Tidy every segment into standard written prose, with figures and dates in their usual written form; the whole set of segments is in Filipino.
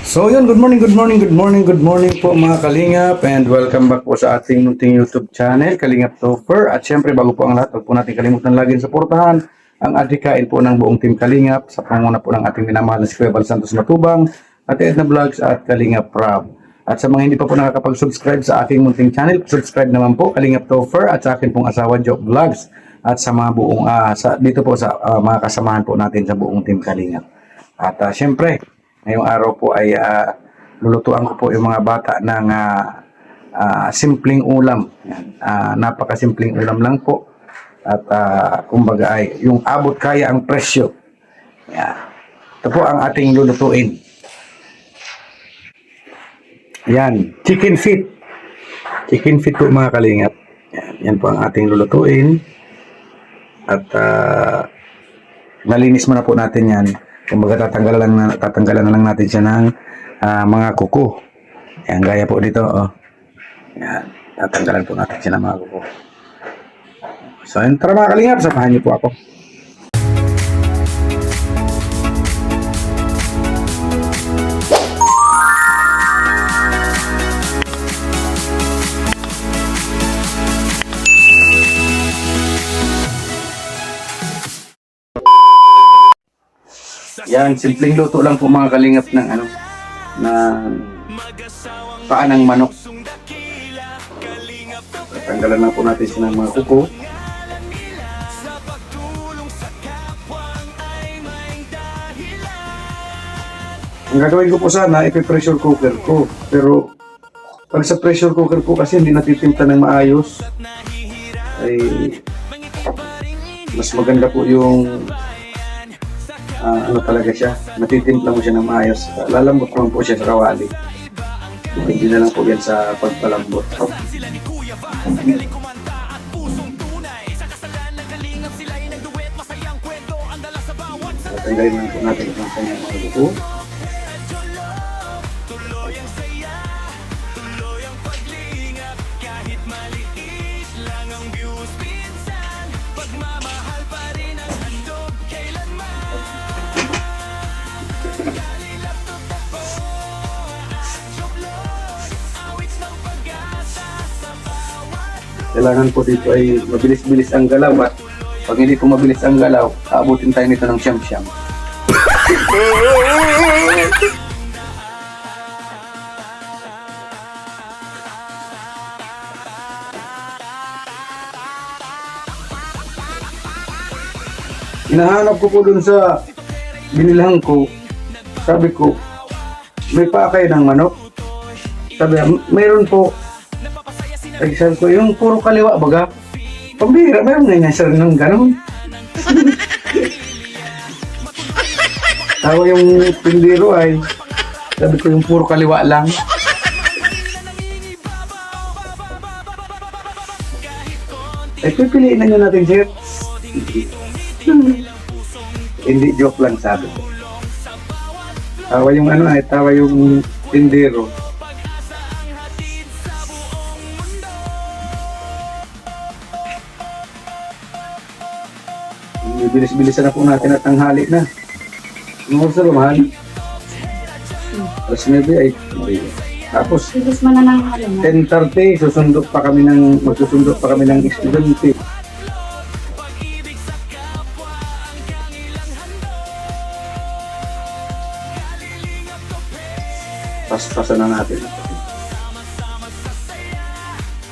So yun, good morning po mga Kalingap, and welcome back po sa ating munting YouTube channel, Kalingap Topper. At syempre bago po ang lahat, huwag po natin kalimutan laging suportahan ang adhikain po ng buong team Kalingap sa panguna po ng ating minamahal na si Kuya Bal Santos Matubang at Edna Vlogs at Kalingap Prab. At sa mga hindi pa po nakakapag-subscribe sa aking munting channel, subscribe naman po Kalingap Topper at sa akin pong asawa Joke Vlogs at sa mga buong dito po sa mga kasamahan po natin sa buong team Kalingap. At syempre, ngayong araw po ay lulutuan ko po yung mga bata ng simpleng ulam. Napakasimpleng ulam lang po. At kumbaga ay yung abot kaya ang presyo. Yan. Ito po ang ating lulutuin. Yan, chicken feet. Chicken feet po mga Kalingap. Yan po ang ating lulutuin. At nalinis muna po natin yan. Kumbaga tatanggalan na lang natin siya ng mga kuko. Yan, gaya po dito. Oh. Yan, tatanggalan po natin siya ng mga kuko. So, yun, tara mga Kalingap, samahan niyo po ako. Yan, simpleng luto lang po mga Kalingap ng paa ng manok. Tanggalan lang po natin siya ng mga kuko. Ang gagawin ko po sana, ipi-pressure cooker ko. Pero pag sa pressure cooker ko kasi hindi natitimpla ng maayos, ay mas maganda po yung ano talaga siya, matitimpla mo siya ng maayos. Lalambot naman po siya sa kawali. Hindi na lang po yan sa pagpalambot. Tatanggalin lang po natin ang kanyang mga buko. Kailangan po dito ay mabilis-bilis ang galaw at pag hindi po mabilis ang galaw, aabutin tayo nito ng siyam-siyam. Hinahanap ko po dun sa binilahan ko, sabi ko, may pakay ng manok. Sabi, mayroon po. Ay, sabi ko, yung puro kaliwa baga. Pambira, mayroon nga sir ng ganun. Tawa yung tindero ay, sabi ko yung puro kaliwa lang. Ay, pipiliin na nyo natin sir. Hindi, joke lang sabi ko. Tawa yung tawa yung tindero. Bilis-bilisan na po natin at tanghali na. Ano oras na mahal? Alas 9 ay tapos 10:30 magsusundot pa kami ng estudyante. Pas-pasan na natin.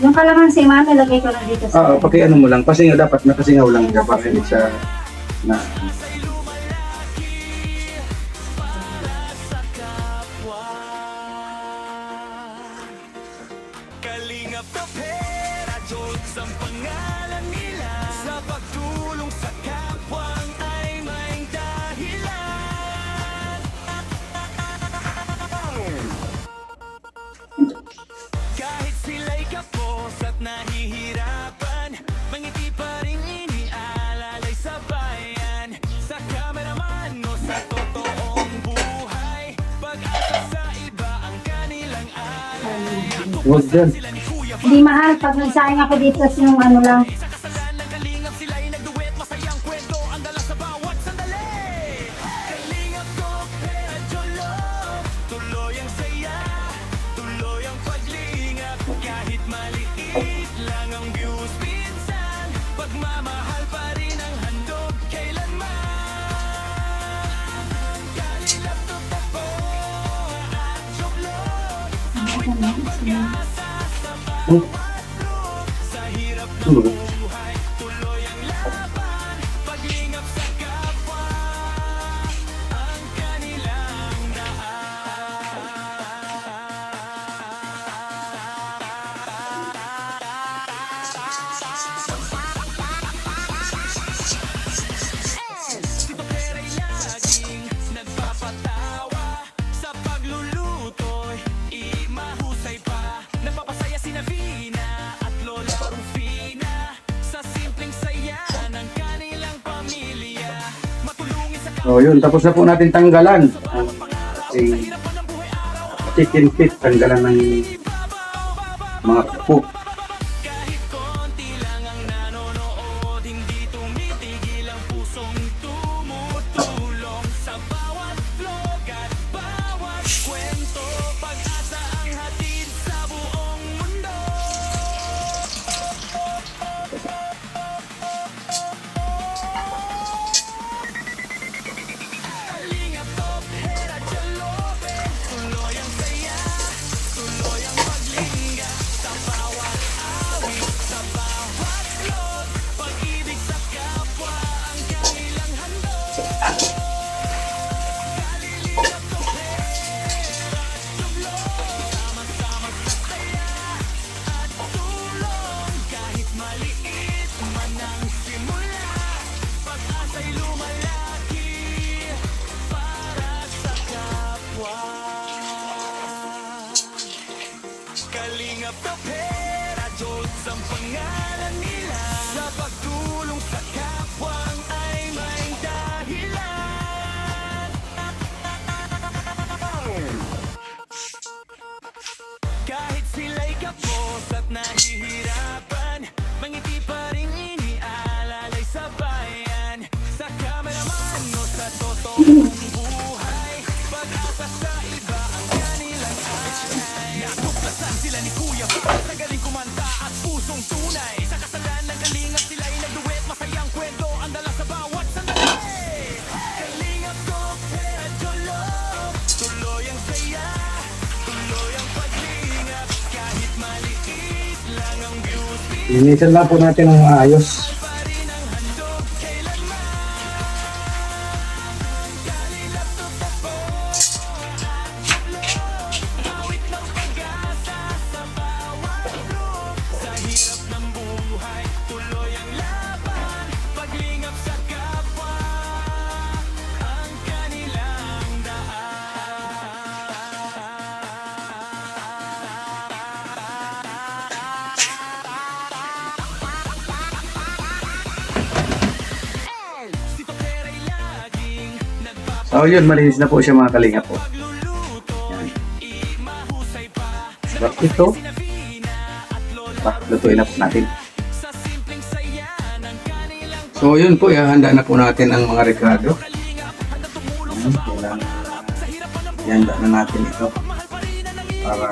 Yung kalamansi, ma'am, nilagay ko na dito sa... Pakiano mo lang. Pasingaw dapat. Nakasingaw lang siya para hindi siya na... Kalingap Topper, jokes ang pangalan nila. Sa pagtulong sa kapwang ay may dahilan. Kahit sila'y kapos at nahihirapan, mangiti pa rin inialalay sa bayan. Sa cameraman o sa totoong buhay, pag-asa sa iba ang kanilang alay. Huwag dyan. Hindi mahal, pag nagsayang ako dito sa yung ano lang. Kalingap Topper, tuloy maliit lang ang views minsan. Pagmamahal pa rin ang handog kailanman. Kalilap to tako at joklog. Awit ng pag-asa sa bawat sa hirap ng buhay. Tuloy ang laban, paglingap sa kapwa. Ang kanilang Si Topera'y laging nagpapatawa. Sa pagluluto'y mahusay pa. Napapasaya si Navina at Lola Rufina sa simpleng saya ng kanilang pamilya. Matulungin sa So yun, tapos na po natin tanggalan ang ating chicken feet, tanggalan ng mga pupo. kahit konti lang ang nanonood, hindi tumitigil ang pusong tumutulong sa bawat vlog at bawat kwento. Pag-asa ang hatid sa buong mundo. Kalingap Top, Hera, Jalobe, tuloy ang saya, tuloy ang paglinga sa bawat awit, sa bawat vlog. Pag-ibig sa kapwa ang kanilang handog. Kalilingap Top, Hera, Jalobe, sama-sama sa saya at tulong. Kahit maliit man ang simula, pag-asa'y lumalaki para sa kapwa. Kalingap na pera, Diyos ang pangalan nila. Sa pagtulong sa kapwang ay may dahilan. Kahit sila'y kapos at nahihirapan, mangiti pa rin iniaalalay sa bayan. Sa cameraman o sa totoong buhay, pag-asa sa iba ang kanilang alay. Natuklasan sila ni Kuya Bal sa galing kumanta at pusong tunay. Sa kasalan ng kalingap sila'y nagduet, masayang kwento ang dala sa bawat sandali. Kalingap ko, pera, jolof, tuloy ang saya, tuloy ang paglingap. Kahit maliit lang ang views, Linisan lang po natin ang maayos. pa rin ang handog kailanman. Kalingap to tako at joklog. Awit ng pag-asa sa bawat group. Sa hirap ng buhay, tuloy ang laban. Paglingap sa kapwa, ang kanilang daan. Si Topera'y laging So yun, malinis na po siya mga kalingap po. nagpapagluluto. Mahusay pa. Sarap ito. Navina at Lola Pa, lutuin na po natin. sa simpleng saya ng kanilang So yun po, ihanda na po natin ang mga rekado. kalingap. Handa tumulong Ayan, kailangan ihanda na natin ito mahal pa rin ang nangingin. para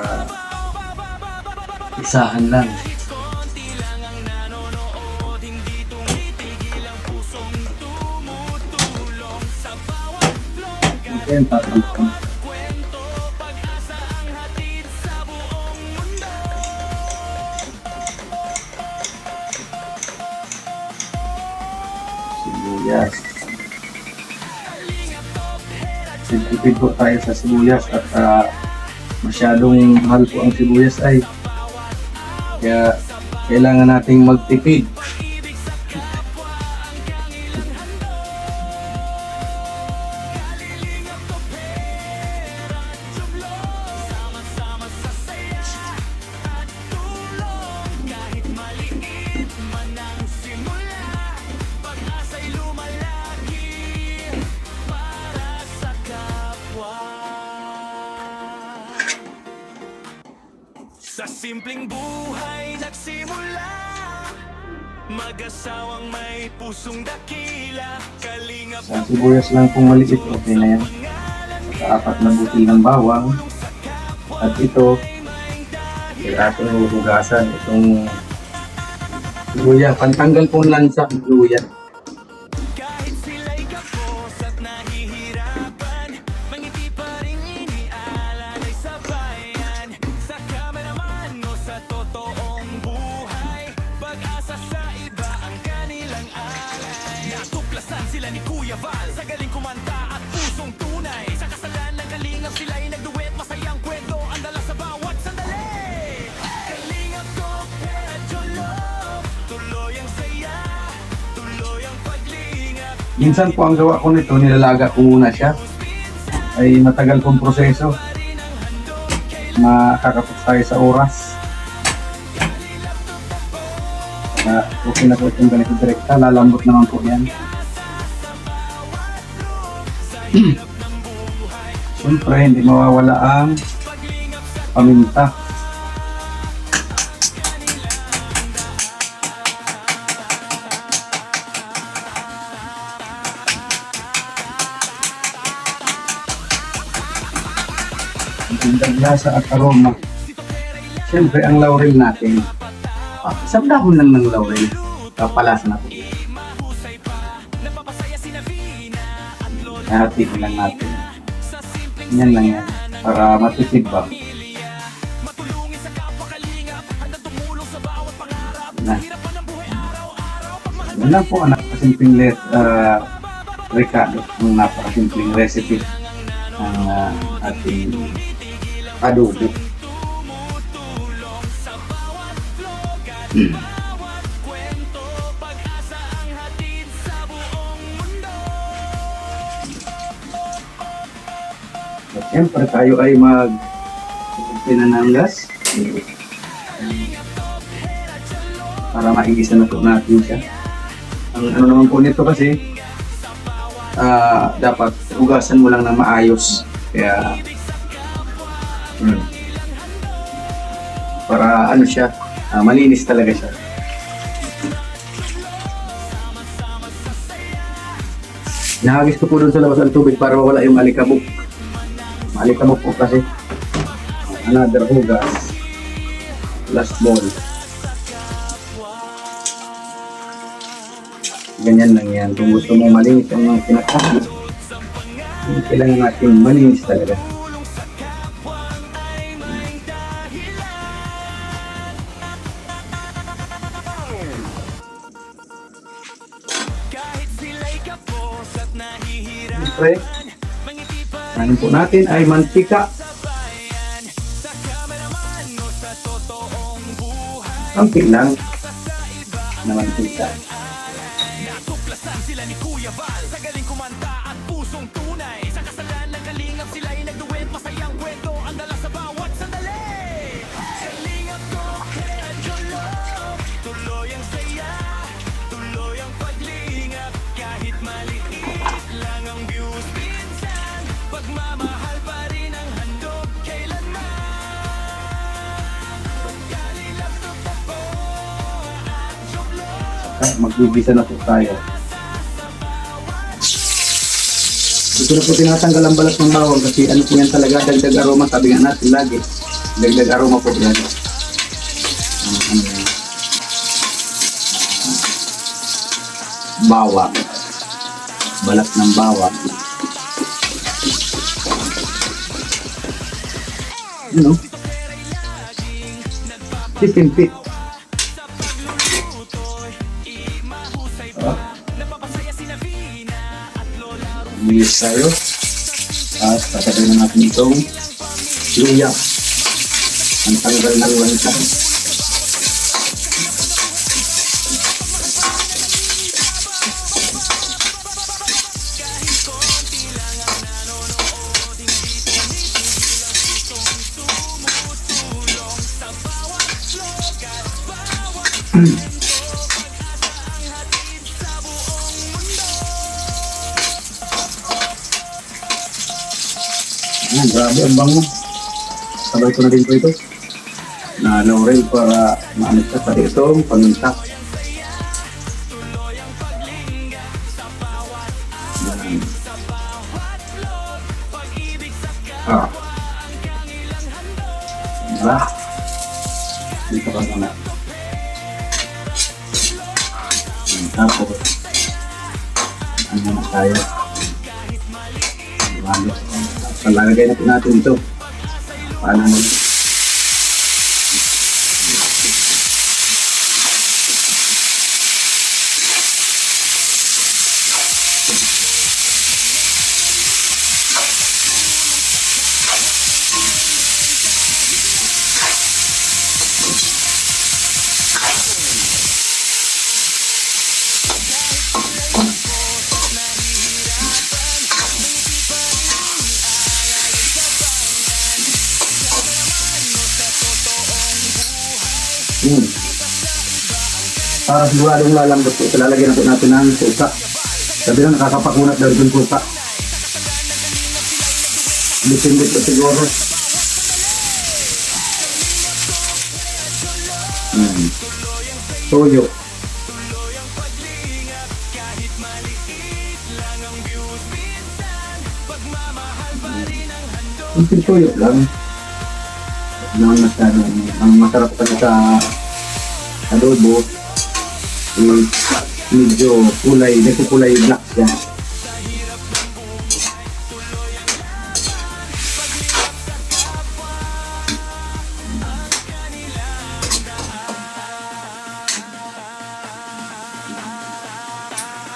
isahan lang. Konti lang ang nanonood, hindi tumitigil ang pusong tumutulong sa bawat vlog at Ayan, tatangkang. kwento. Pag-asa ang hatid sa buong mundo. Sibuyas. Sintipid po tayo sa sibuyas at masyadong mahal po ang sibuyas ay. Kaya kailangan nating magtipid. Sama-sama sa saya at tulong. Kahit maliit man ang simula, pag-asa'y lumalaki para sa kapwa. Sa simpleng buhay nagsimula, mag-asawang may pusong dakila. Kalingap Sa sibuyas lang pong maliit, okay na yan. Sa 4 na butil ng bawang. At ito, Kaya ating huhugasan itong luya. Pantanggal po ng lansa ng luya. Kahit sila'y kapos at nahihirapan, mangiti pa rin iniaalalay sa bayan. Sa kameraman o sa totoong buhay, pag-asa sa iba ang kanilang alay. Natuklasan sila ni Kuya Val sa galing kumanta at pusong tunay. Sa kasalan ng kalingap sila'y nagduet, masayang kwento ang dala sa bawat sandali. Kalingap ko, Pedro Love, tuloy ang saya, tuloy ang paglingap. Minsan po ang gawa ko nito, nilalaga ko muna siya. Ay matagal pong proseso. Makakapos tayo sa oras. Okay na po itong ganito direkta. Lalambot naman po yan. Siyempre, hindi mawawala ang paminta. Ang lasa at aroma. Siyempre, ang laurel natin. Isang dahon lang ng laurel. Kapalasan natin. Hahatiin lang natin. Yan lang yan. Para matutib ba? Na. Yan lang po ang napakasimpleng Ricardo. Ang napakasimpleng recipe ng ating adobo. At siyempre tayo ay pinananggas para maigisa na po natin siya. Ang ano naman po nito kasi dapat hugasan mo lang ng maayos. Kaya para ano siya, malinis talaga siya. Nahagis ko po doon sa labas ng tubig para mawala yung alikabok. Alikabok po kasi. Another hugas. Last bowl. Ganyan lang yan. Kung gusto mo malinis ang mga kinakain, kailangan natin malinis talaga. Kahit sila'y kapos at nahihirapan, Siyempre, mangiti pa ano po natin ay mantika. sa bayan. Sa kameraman o sa totoong buhay, Kamping lang na mantika. natuklasan sila ni Kuya Val sa galing kumanta at pusong tunay. Sa kasalan ng kalingap sila'y nagduet, masayang kwento ang dala sa bawat sandali. Kalingap ko, Pedro Love, tuloy ang saya, tuloy ang paglingap. Kahit maliit lang ang views minsan, pagmamahal pa rin ang handog kailanman. Kalingap to po at joblo. Magbibisa na po tayo. Ito na po tinatanggal ang balat ng bawang kasi ano po yan talaga, dagdag aroma. Sabi nga natin lagi, dagdag aroma po yan. Ano yan? Bawang. Balat ng bawang. Ano? Pipimpit. Bilis tayo. At tatagay na natin itong luya. Ang tanggal ng lansa. Grabe ang bango. Sabay ko na din po ito na laurel para maano siya sa itong paminta. Yan. Diba? Dito ka muna. Tapos, ano na tayo? Palagay na po natin ito. Paano mo? Para siguradong lalambot po, lalagyan na po natin ng suka. Sabi na nakakapakunat daw itong suka. Dipindit po siguro. Toyo. Kunting toyo lang. Naman masyado. Ang masarap kasi sa adobo is medyo kulay, nagkukulay black siya.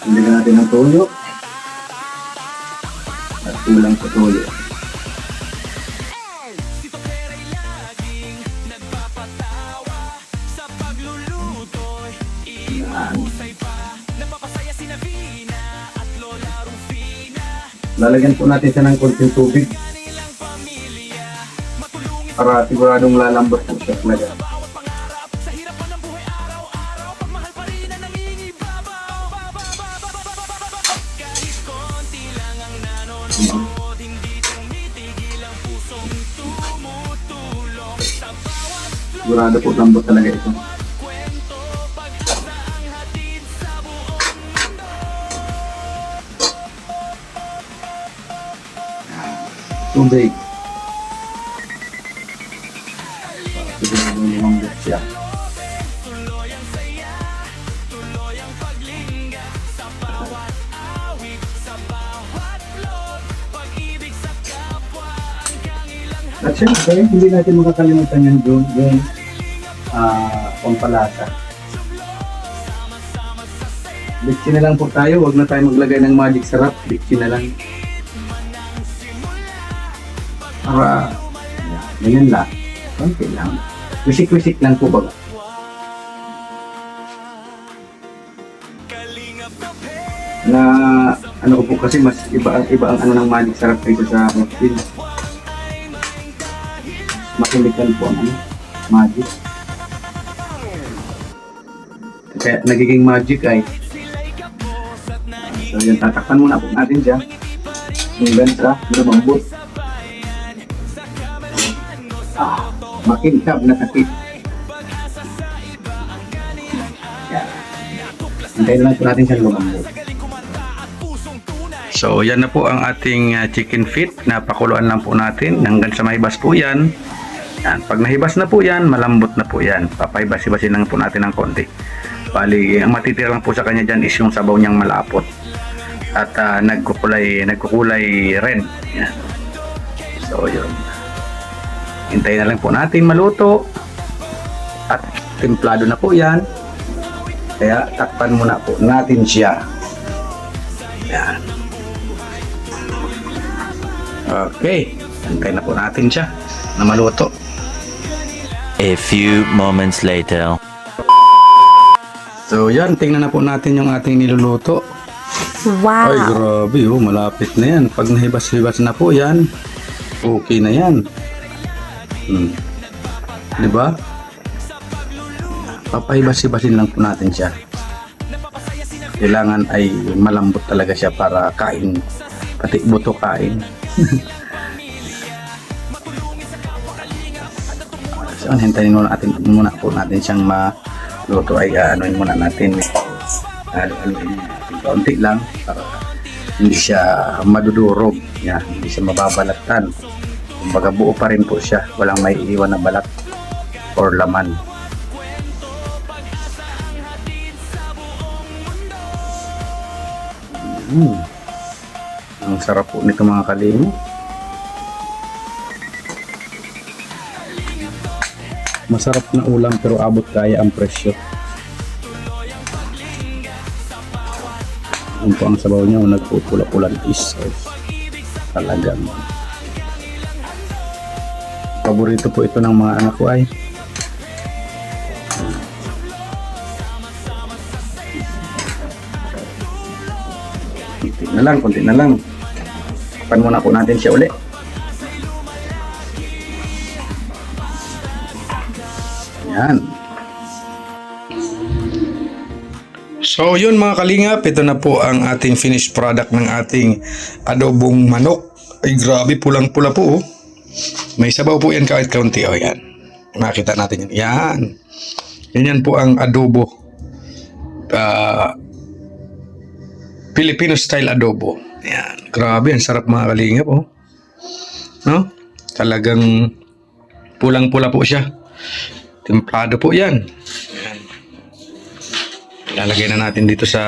Hindi natin ng toyo at kulang sa toyo. Lalagyan po natin siya ng konting tubig para siguradong lalambot po siya talaga. Sigurado po lambot talaga ito. Tubig. Sigurado lumambot siya. At syempre, hindi natin makakalimutan yung pampalasa. Bitchin na lang po tayo, huwag na tayo maglagay ng magic sarap, bitchin na lang. Para, ganyan lang, konti lang. Wisik-wisik lang po baga. Na, ano ko po kasi mas iba ang ano ng magic sarap kaysa sa muslin. Makulikan po ang ano, magic. Kaya nagiging magic ay so yan, tatakpan muna po natin siya hanggang sa lumambot. Makintab na takip. Yan. Hintayin lang po natin siya lumambot. So yan na po ang ating chicken feet. Napakuluan lang po natin hanggang sa mahibas po yan. Yan. Pag nahibas na po yan, malambot na po yan. Papahibas-hibasin lang po natin ng konti. Bali, ang matitira lang po sa kanya dyan is yung sabaw niyang malapot. At nagkukulay red. Yan. So yun. Hintayin na lang po natin maluto. At templado na po yan. Kaya takpan muna po natin siya. Yan. Okay. Hintayin na po natin siya na maluto. A few moments later. So yan, tingnan na po natin yung ating niluluto. Wow! Ay grabe oh, malapit na yan. Pag nahibas-hibas na po yan, okay na yan. Diba? Papahibas-hibasin lang po natin siya. Kailangan ay malambot talaga siya para kain. Pati buto kain. So, hintayin muna po natin siyang maluto ay anuin muna natin. Haluin natin kaunti lang para hindi siya madudurog. Yan, hindi siya mababalatan. Kumbaga buo pa rin po siya. Walang may iwan na balat or laman. Ang sarap po nito mga kalinga. Masarap na ulam pero abot kaya ang presyo. Yun po ang sabaw niya, nagpupula-pulan is talagang paborito po ito ng mga anak ko ay. Konti na lang. Tapan muna po natin siya uli. Yan. So yun mga kalingap, ito na po ang ating finished product ng ating adobong manok. Ay grabe, pulang-pula po. May sabaw po yan kahit kaunti. O yan. Makita natin yan. Yan. Yan po ang adobo. Filipino style adobo. Yan. Grabe, ang sarap mga kalingap. Oh. No? Talagang pulang-pula po siya. Templado po yan. Yan. Lalagay na natin dito sa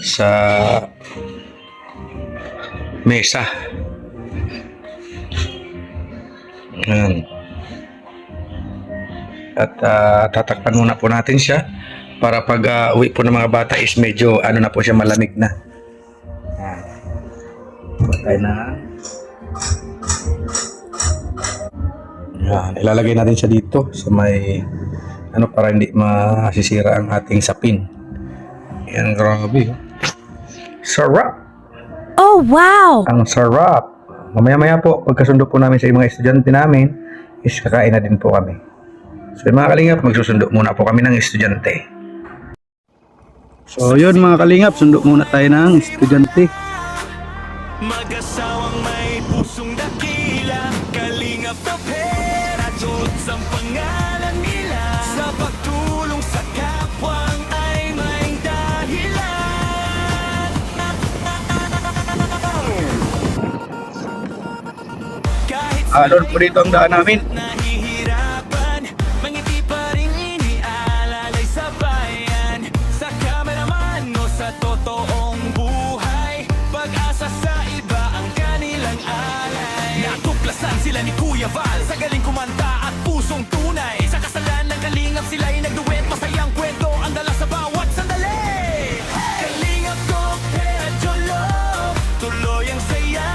sa mesa. Yan. At tatakpan muna po natin siya para pag uwi po ng mga bata is medyo na po siya, malamig na. Yan. Patay na. Yan. Ilalagay natin siya dito sa may para hindi masisira ang ating sapin. Yan, grabe. Sarap! Oh, wow! Ang sarap! Mamaya-maya po, pagkasundo po namin sa mga estudyante namin, is kakain na din po kami. So mga kalingap, magsusundo muna po kami ng estudyante. So yun mga kalingap, sundo muna tayo ng estudyante. Mag-asawang may pusong dakila, kalingap na pera, Diyos ang pangalan nila. Sa pagtulong sa kapwang ay may dahilan. Kahit Doon po dito ang daan namin. nahihirapan, mangiti pa rin iniaalalay sa bayan. Sa kameraman o sa totoong buhay, pag-asa sa iba ang kanilang alay. Natuklasan sila ni Kuya Val sa galing kumanta at pusong tunay. Sa kasalan ng kalingap sila'y nagduet, masayang kwento ang dala sa bawat sandali. Kalingap ko, pera, jolo, tuloy ang saya,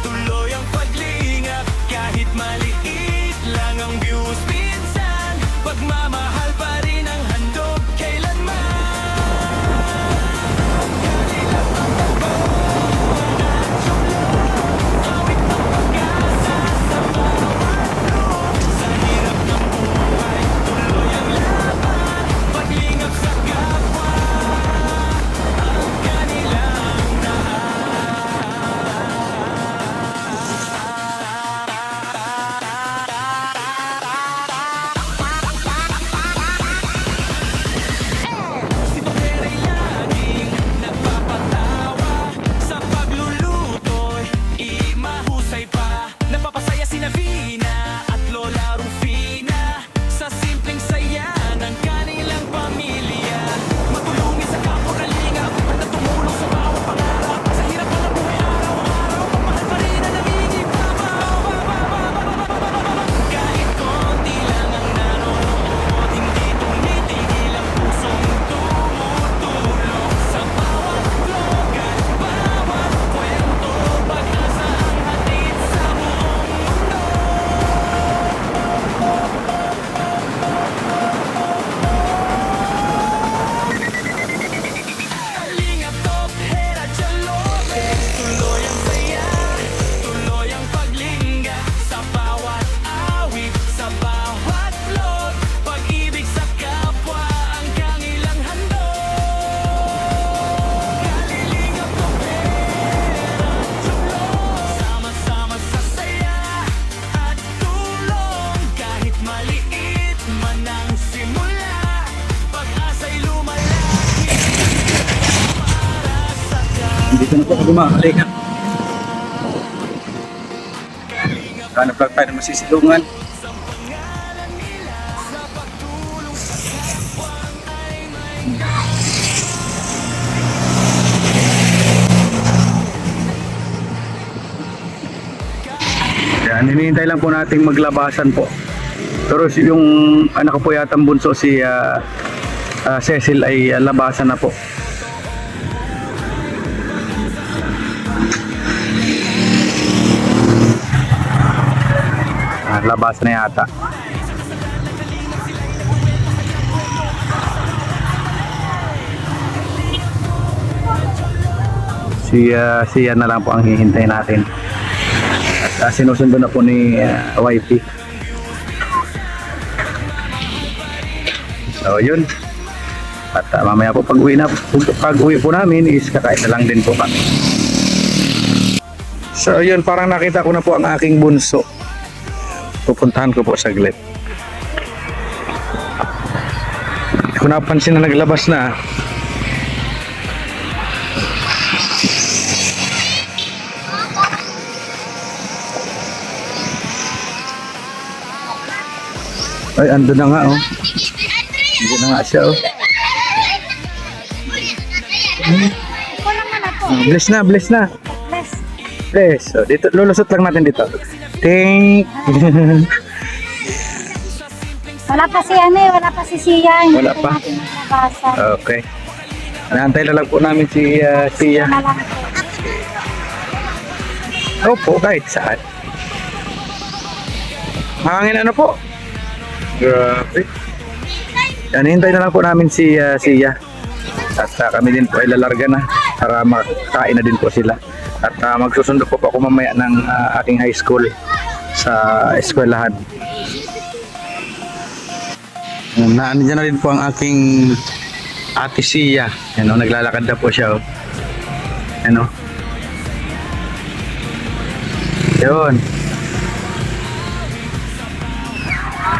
tuloy ang paglingap. Kahit maliit lang ang views minsan, pagmamahal pa rin ang handog kailanman. Kalingap ang takbo, at jolo, awit ng pag-asa sa bawat loob. Sa hirap ng buhay, tuloy ang laban, paglingap sa kapwa, ang kanilang Si Tokera'y laging nagpapatawa, sa pagluluto'y mahusay pa. Napapasaya si Navina at Lola Rufina sa simpleng saya ng kanilang pamilya. Matulungin sa kapwa kalingap at tumulong sa bawat pangarap. Sa hirap ng buhay araw-araw, pagmahal pa rin ang nangingibabaw. Kahit konti lang ang nanonood, hindi tumitigil ang pusong tumutulong. Sa bawat vlog at bawat kwento, pag-asa ang hatid sa buong mundo. Kalingap Top, Hera, Jalobe, tuloy ang saya, tuloy ang paglingga. Sa bawat awit, sa bawat vlog, pag-ibig sa kapwa ang kanilang handog. Kalingap Top, Hera, Jalobe, sama-sama sa saya at tulong. Kahit maliit man ang simula, pag-asa'y lumalaki para sa Dito na po ako mga kalingap. Hanap lang tayo ng masisilungan. pangalan nila. Sa pagtulong sa kapwa ay may Yan, hinihintay lang po nating maglabasan po. Pero yung anak ko po yata bunso si Cecil ay labasan na po. Labasan na yata. Siya na lang po ang hihintay natin. At sinusundo na po ni YP. So yun. At mamaya po pag uwi po namin is kakain na lang din po kami. So yun, parang nakita ko na po ang aking bunso. Pupuntahan ko po saglit. Hindi ko napansin na naglabas na. Ay, ando na nga oh. Ando na nga siya oh. Bless na, bless na. Bless. So, dito, lulusot lang natin dito. Ting. Wala pa si wala pa si Sia. Hindi Wala po pa? natin nabasa. Okay. Naantay na lang po namin si Sia. Na lang po. Opo, kahit saan. Hangin ano po? Grabe. Yan, hintay na lang po namin si Sia. At kami din po ay lalarga na para makakain na din po sila. At magsusundo po ako mamaya ng aking high school sa eskwelahan. Nandiyan na rin po ang aking ate Sia. Yan, naglalakad na po siya. Ano? Yun.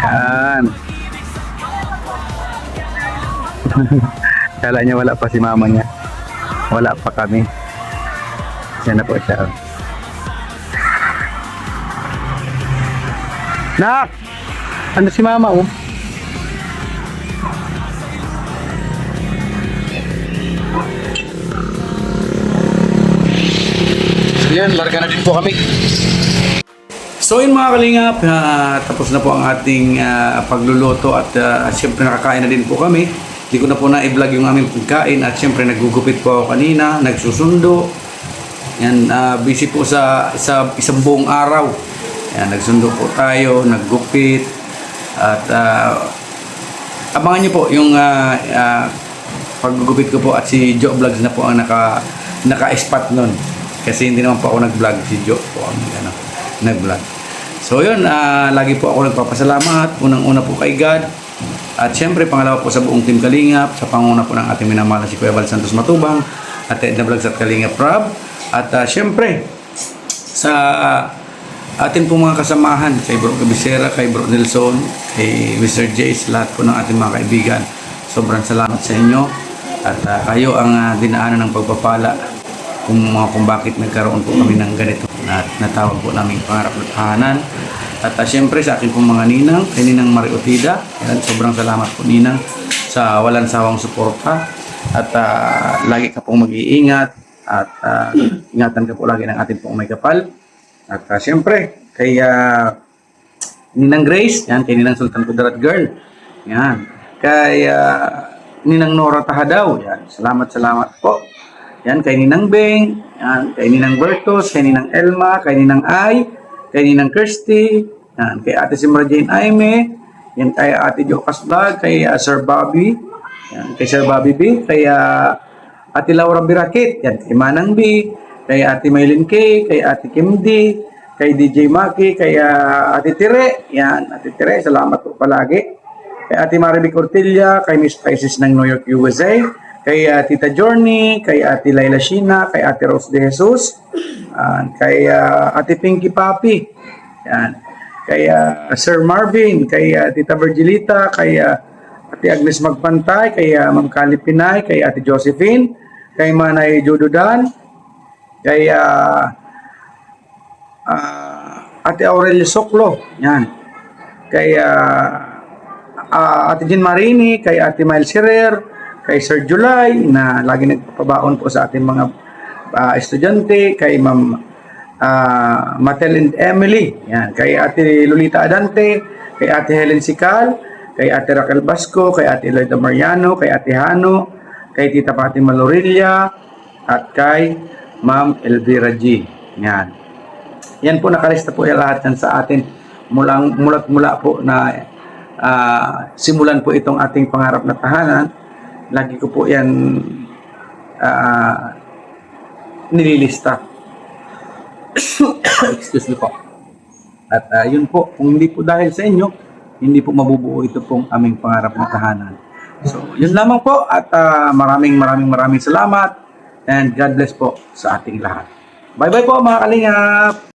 Yan. Kala niya wala pa si mama niya. Wala pa kami. Yan na po siya. Nak! Ano si mama oh? So yan, larga na din po kami. So yun mga kalingap, tapos na po ang ating pagluluto at siyempre nakakain na din po kami. Hindi ko na po na-vlog yung aming pagkain at siyempre naggugupit po ako kanina, nagsusundo. Yan, busy po sa isang buong araw. Yan, nagsundo po tayo, naggupit at abangan niyo po yung paggugupit ko po at si Joe Vlogs na po ang naka-spot nun. Kasi hindi naman po ako nag-vlog, si Joe po ang nag-vlog. So yun, lagi po ako nagpapasalamat. Unang-una po kay God. At syempre, pangalawa po sa buong Team Kalingap, sa panguna po ng ating minamahal na si Kuya Val Santos Matubang, at Edna Vlogs at Kalingap Rob. At syempre, sa ating pong mga kasamahan, kay Bro Cabisera, kay Bro Nelson, kay Mr. Jace, lahat po ng ating mga kaibigan. Sobrang salamat sa inyo. At kayo ang dinaanan ng pagpapala kung bakit nagkaroon po kami ng ganito na natawag po namin pangarap at tahanan. At syempre sa akin pong mga ninang, kay Ninang Mariotida, sobrang salamat po Ninang sa walang sawang suporta. At lagi ka pong mag-iingat at ingatan ka po lagi ng ating pong may kapal. At syempre kay Ninang Grace, yan, kay Ninang Sultan Kudarat Girl, yan, kay Ninang Nora Tahadaw, yan, salamat po. Yan, kay Ninang Beng, yan, kay Ninang Bertos, kay Ninang Elma, kay Ninang Ay, kay Ninang Kirsty, yan, kay Ate Simra Jane Aime, yan, kay Ate Jocas Vlog, kay Sir Bobby, yan, kay Sir Bobby B, kay Ate Laura Birakit, yan, kay Manang B, kay Ate Maylin K, kay Ate Kim D, kay DJ Maki, kay Ate Tire, yan, Ate Tire, salamat po palagi, kay Ate Marivic Ortilla, kay Miss Pisces ng New York, USA, kay Tita Journey, kay Ate Laila Shina, kay Ate Rose De Jesus, kay Ate Pinky Papi, yan, kay Sir Marvin, kay Tita Virgilita, kay Ate Agnes Magpantay, kay Ma'am Cali Pinay, kay Ate Josephine, kay Manay Jododan, kay Ate Aurelio Soklo, yan, kay Ate Jean Marini, kay Ate Miles Herrer, kay Sir July na lagi nagpapabaon po sa ating mga estudyante, kay Ma'am Matel and Emily. Yan. Kay Ate Lolita Adante, kay Ate Helen Sical, kay Ate Raquel Basco, kay Ate Eloida Mariano, kay Ate Hano, kay Tita Pati Malorilla, at kay Ma'am Elvira G. Yan. Yan po, nakalista po yung lahat yan sa atin. Mula po na simulan po itong ating pangarap na tahanan. Lagi ko po yan nililista. Excuse me po. At yun po, kung hindi po dahil sa inyo, hindi po mabubuo ito pong aming pangarap na tahanan. So, yun lamang po at maraming salamat and God bless po sa ating lahat. Bye-bye po mga kalingap!